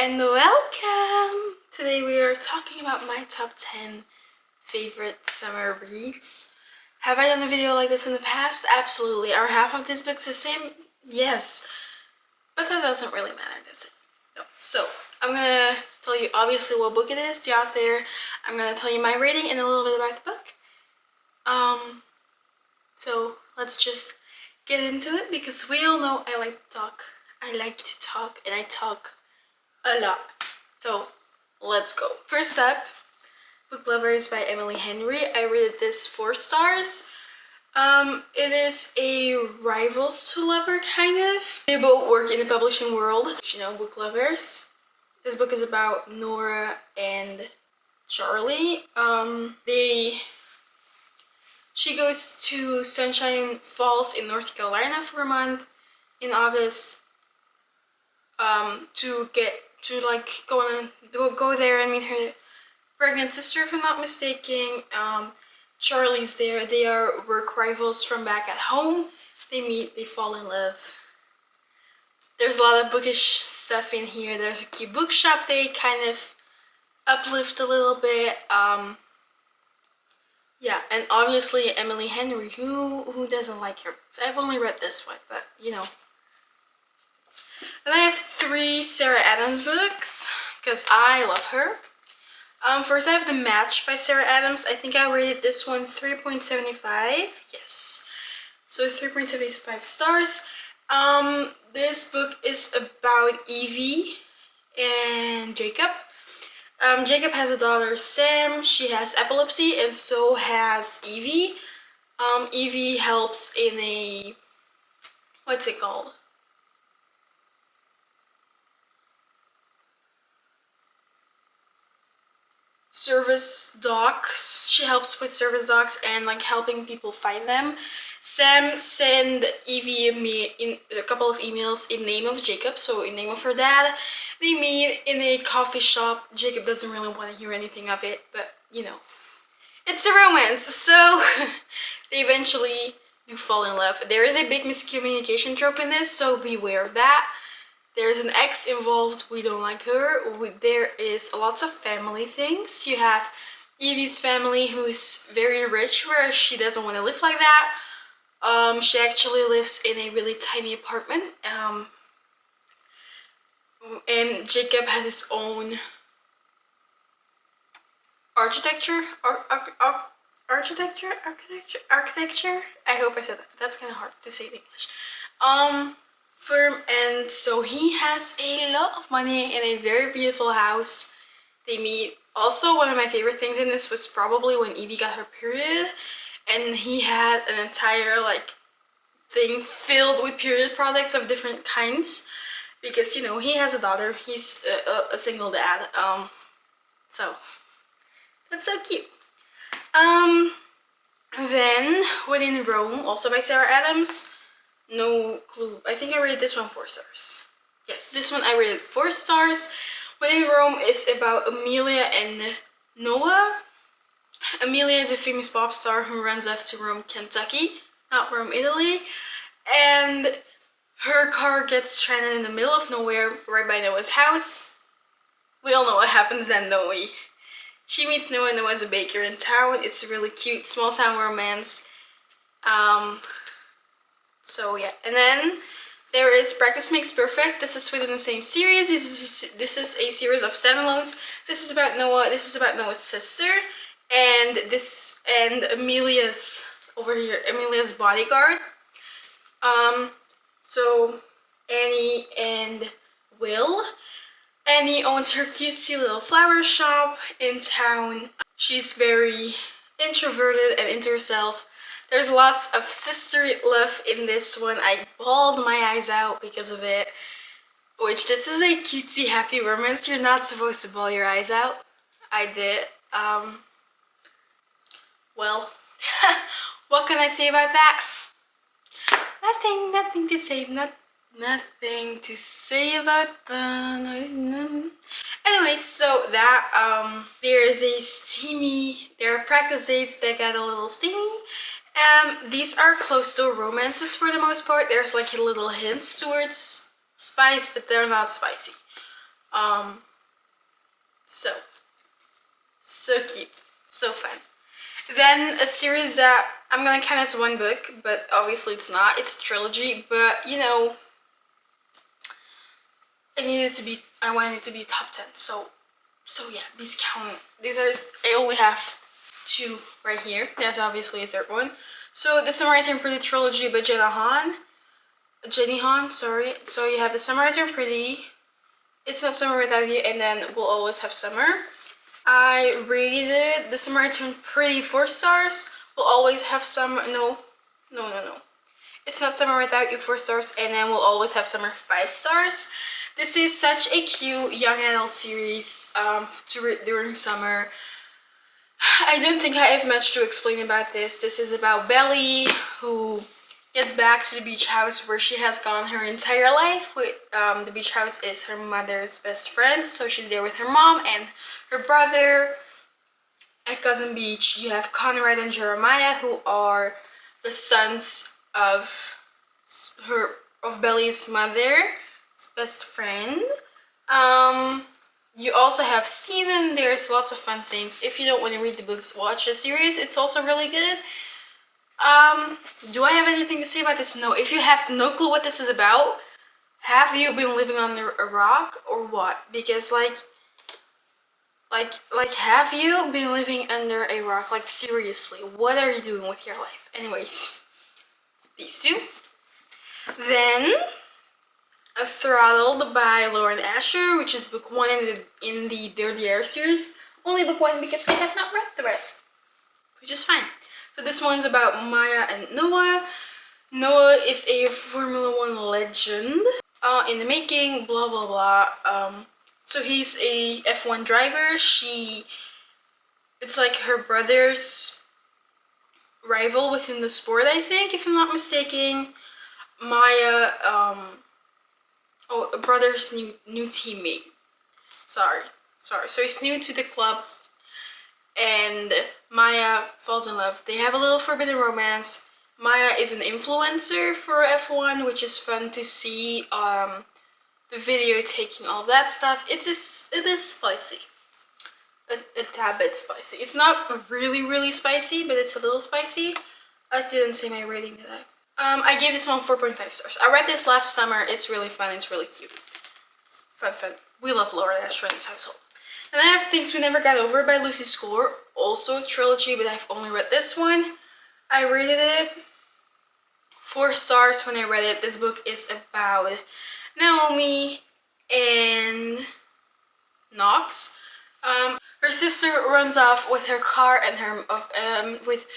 and welcome! Today we are talking about my top 10 favorite summer reads. Have I done a video like this in the past? Absolutely. Are half of these books the same? Yes. But that doesn't really matter, does it? No. So, I'm gonna tell you obviously what book it is, the author. I'm gonna tell you my rating and a little bit about the book. So let's just get into it because we all know I like to talk. I like to talk and I talk a lot. So let's go. First up, Book Lovers by Emily Henry. I rated this 4 stars. It is a rivals to lover kind of. They both work in the publishing world, you know, book lovers. This book is about Nora and Charlie. She goes to Sunshine Falls in North Carolina for a month in August to go there and meet her pregnant sister, if I'm not mistaken. Charlie's there. They are work rivals from back at home. They meet, they fall in love. There's a lot of bookish stuff in here. There's a cute bookshop they kind of uplift a little bit. Yeah, and obviously Emily Henry, who doesn't like her books? I've only read this one, but you know. Then I have 3 Sarah Adams books, because I love her. First I have The Match by Sarah Adams. I think I rated this one 3.75. Yes. So 3.75 stars. This book is about Evie and Jacob. Jacob has a daughter, Sam. She has epilepsy, and so has Evie. Evie helps in a, what's it called? Service dogs. She helps with service dogs and like helping people find them. Sam sent Evie a couple of emails in name of Jacob, so in name of her dad. They meet in a coffee shop. Jacob doesn't really want to hear anything of it, but you know, it's a romance, so they eventually do fall in love. There is a big miscommunication trope in this, so beware of that. There's an ex involved. We don't like her. There is lots of family things. You have Evie's family, who's very rich, where she doesn't want to live like that. She actually lives in a really tiny apartment. And Jacob has his own architecture. I hope I said that. That's kind of hard to say in English. Firm, and so he has a lot of money in a very beautiful house. They meet. Also, one of my favorite things in this was probably when Evie got her period, and he had an entire like thing filled with period products of different kinds. Because, you know, he has a daughter. He's a single dad. So that's so cute. Then Within Rome, also by Sarah Adams. No clue. I think I rated this one 4 stars. Yes, this one I rated 4 stars. Within Rome is about Amelia and Noah. Amelia is a famous pop star who runs off to Rome, Kentucky, not Rome, Italy. And her car gets stranded in the middle of nowhere, right by Noah's house. We all know what happens then, don't we? She meets Noah. Noah's a baker in town. It's a really cute small town romance. So yeah, and then there is Practice Makes Perfect. This is within the same series. This is a series of standalones. This is about Noah. This is about Noah's sister, and Amelia's over here. Amelia's bodyguard. So Annie and Will. Annie owns her cutesy little flower shop in town. She's very introverted and into herself. There's lots of sisterly love in this one. I bawled my eyes out because of it. Which, this is a cutesy happy romance. You're not supposed to bawl your eyes out. I did. Well, what can I say about that? Nothing to say. Nothing to say about that. Anyway, so that there are practice dates that got a little steamy. These are close to romances for the most part. There's like little hints towards spice, but they're not spicy. Um, so cute, so fun. Then a series that I'm gonna count as one book, but obviously it's not. It's a trilogy, but you know, I wanted it to be top 10. So yeah, these count. These are. I only have 2 right here. There's obviously a 3rd one. So the Summer I Turned Pretty trilogy by Jenny Han. Sorry. So you have the Summer I Turned Pretty, It's Not Summer Without You, and then We'll Always Have Summer. I rated the Summer I Turned Pretty 4 stars. We'll Always Have Summer. No. It's Not Summer Without You 4 stars, and then We'll Always Have Summer 5 stars. This is such a cute young adult series to read during summer. I don't think I have much to explain about this. This is about Belly, who gets back to the beach house where she has gone her entire life. The beach house is her mother's best friend, so she's there with her mom and her brother. At Cousin Beach, you have Conrad and Jeremiah, who are the sons of Belly's mother's best friend. You also have Steven. There's lots of fun things. If you don't want to read the books, watch the series. It's also really good. Do I have anything to say about this? No. If you have no clue what this is about, have you been living under a rock or what? Because like have you been living under a rock? Like seriously, what are you doing with your life? Anyways, these 2. Then Throttled by Lauren Asher, which is book 1 in the Dirty Air series. Only book 1 because I have not read the rest, which is fine. So this one's about Maya and Noah. Noah is a Formula 1 legend in the making, blah blah blah. So he's a F1 driver. It's like her brother's rival within the sport, I think, if I'm not mistaken. Maya, a brother's new teammate. Sorry. So he's new to the club, and Maya falls in love. They have a little forbidden romance. Maya is an influencer for F1, which is fun to see. The video taking all that stuff. It is spicy. A tad bit spicy. It's not really spicy, but it's a little spicy. I didn't say my rating, did I? I gave this one 4.5 stars. I read this last summer. It's really fun. It's really cute. Fun. We love Laura Asher in this household. And I have Things We Never Got Over by Lucy Score. Also a trilogy, but I've only read this one. I rated it 4 stars when I read it. This book is about Naomi and Knox. Her sister runs off with her car and with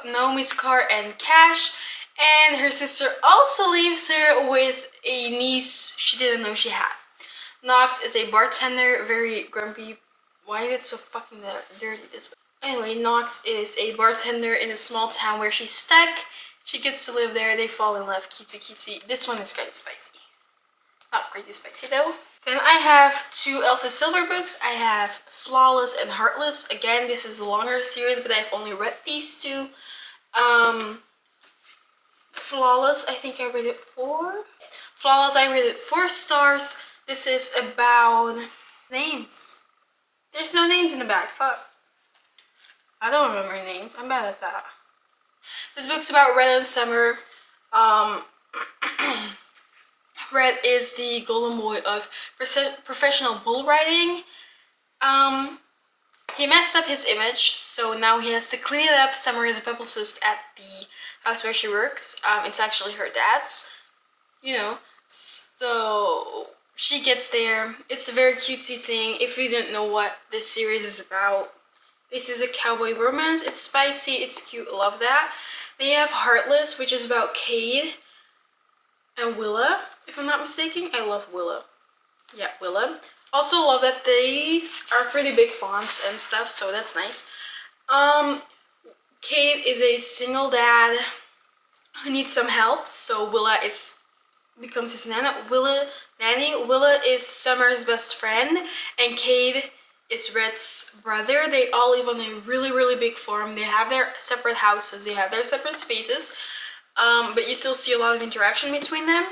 Naomi's car and cash. And her sister also leaves her with a niece she didn't know she had. Knox is a bartender, very grumpy. Why is it so fucking dirty, this? Anyway, Knox is a bartender in a small town where she's stuck. She gets to live there. They fall in love. Cutesy. This one is kind of spicy. Not crazy spicy though. Then I have 2 Elsa Silver books. I have Flawless and Heartless. Again, this is a longer series, but I've only read these 2. Flawless, I think I rated 4. Flawless, I rated 4 stars. This is about names. There's no names in the back. Fuck. I don't remember names. I'm bad at that. This book's about Red and Summer. Red is the golden boy of professional bull riding. He messed up his image, so now he has to clean it up. Summer is a publicist at the house where she works. It's actually her dad's, you know. So she gets there. It's a very cutesy thing. If you didn't know what this series is about, this is a cowboy romance. It's spicy, it's cute, I love that. Then you have Heartless, which is about Cade and Willa, if I'm not mistaken. I love Willa. Yeah, Willa. Also love that these are pretty big fonts and stuff, so that's nice. Cade is a single dad who needs some help, so Willa becomes his nanny. Willa is Summer's best friend, and Cade is Red's brother. They all live on a really big farm. They have their separate houses, they have their separate spaces, but you still see a lot of interaction between them.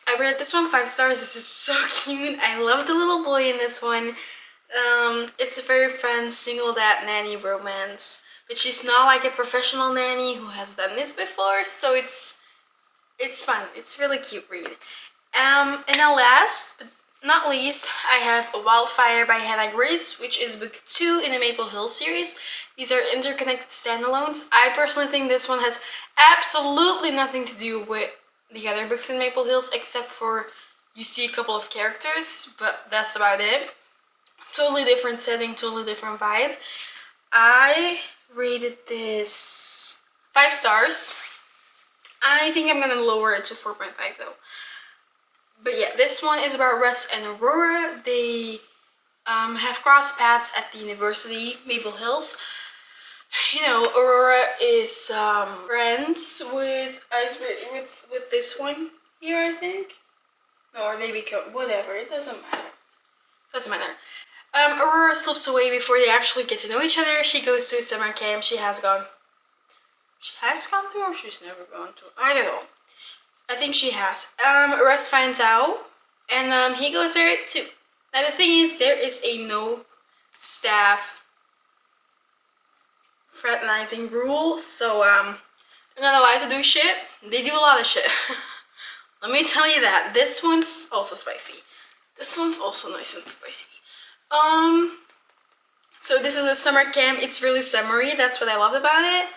I read this one 5 stars. This is so cute. I love the little boy in this one. It's a very fun single dad nanny romance, but she's not like a professional nanny who has done this before, so it's fun. It's really cute read. And then last but not least, I have Wildfire by Hannah Grace, which is book 2 in the Maple Hill series. These are interconnected standalones. I personally think this one has absolutely nothing to do with the other books in Maple Hills, except for you see a couple of characters, but that's about it. Totally different setting, totally different vibe. I rated this 5 stars. I think I'm gonna lower it to 4.5 though. But yeah, this one is about Russ and Aurora. They have crossed paths at the university, Maple Hills. You know, Aurora is friends with this one here, I think. No, or they become whatever. It doesn't matter. Doesn't matter. Aurora slips away before they actually get to know each other. She goes to a summer camp. She has gone to, or she's never gone to. I don't know. I think she has. Russ finds out, and he goes there too. Now the thing is, there is a no staff fraternizing rule, so they're not allowed to do shit. They do a lot of shit. Let me tell you that. This one's also spicy. This one's also nice and spicy. So this is a summer camp. It's really summery. That's what I loved about it.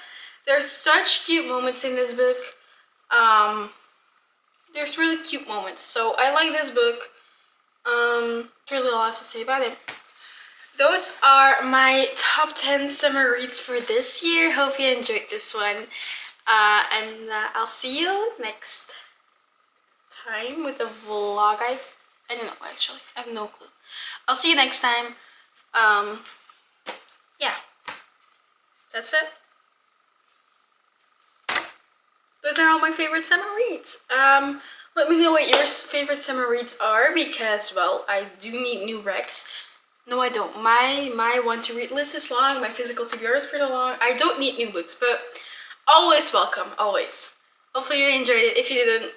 There's such cute moments in this book. There's really cute moments. So I like this book. That's really all I have to say about it. Those are my top 10 summer reads for this year. Hope you enjoyed this one. And I'll see you next time with a vlog. I don't know, actually. I have no clue. I'll see you next time. Yeah. That's it. Those are all my favorite summer reads. Let me know what your favorite summer reads are, because, well, I do need new recs. No, I don't. My want to read list is long. My physical TBR is pretty long. I don't need new books, but always welcome. Always. Hopefully you enjoyed it. If you didn't,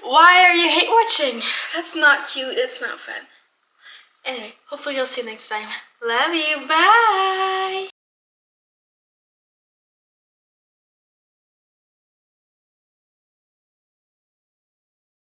why are you hate watching? That's not cute. That's not fun. Anyway, hopefully I'll see you next time. Love you. Bye.